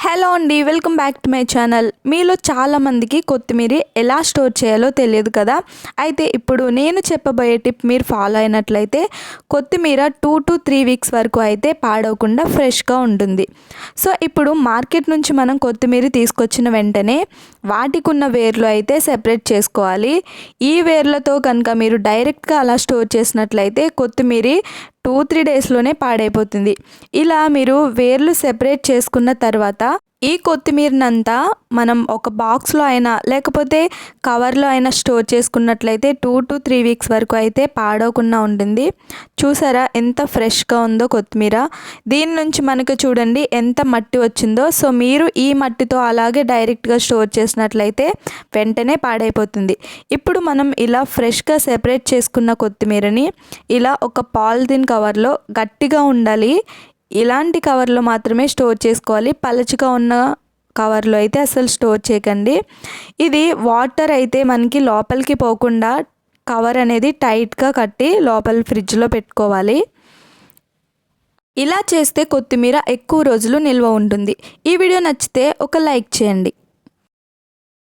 Hello అండి, welcome back to my channel. మీలో చాలామందికి కొత్తిమీర ఎలా స్టోర్ చేయాలో తెలియదు కదా. అయితే ఇప్పుడు నేను చెప్పబోయే టిప్ మీరు ఫాలో అయినట్లయితే కొత్తిమీర 2 to 3 వీక్స్ వరకు అయితే పాడవకుండా ఫ్రెష్గా ఉంటుంది. సో ఇప్పుడు మార్కెట్ నుంచి మనం కొత్తిమీర తీసుకొచ్చిన వెంటనే వాటికి ఉన్న వేర్లు అయితే సెపరేట్ చేసుకోవాలి. ఈ వేర్లతో కనుక మీరు డైరెక్ట్గా అలా స్టోర్ చేసినట్లయితే కొత్తిమీర 2-3 డేస్లోనే పాడైపోతుంది. ఇలా మీరు వేర్లు సెపరేట్ చేసుకున్న తర్వాత ఈ కొత్తిమీరనంతా మనం ఒక బాక్స్లో అయినా లేకపోతే కవర్లో అయినా స్టోర్ చేసుకున్నట్లయితే 2 to 3 వీక్స్ వరకు అయితే పాడవకుండా ఉంటుంది. చూసారా ఎంత ఫ్రెష్గా ఉందో కొత్తిమీర. దీని నుంచి మనకు చూడండి ఎంత మట్టి వచ్చిందో. సో మీరు ఈ మట్టితో అలాగే డైరెక్ట్గా స్టోర్ చేసినట్లయితే వెంటనే పాడైపోతుంది. ఇప్పుడు మనం ఇలా ఫ్రెష్గా సెపరేట్ చేసుకున్న కొత్తిమీరని ఇలా ఒక పాలిథిన్ కవర్లో గట్టిగా ఉండాలి, ఇలాంటి కవర్లో మాత్రమే స్టోర్ చేసుకోవాలి. పలచగా ఉన్న కవర్లో అయితే అసలు స్టోర్ చేయకండి. ఇది వాటర్ అయితే మనకి లోపలికి పోకుండా కవర్ అనేది టైట్గా కట్టి లోపల ఫ్రిడ్జ్లో పెట్టుకోవాలి. ఇలా చేస్తే కొత్తిమీర ఎక్కువ రోజులు నిల్వ ఉంటుంది. ఈ వీడియో నచ్చితే ఒక లైక్ చేయండి.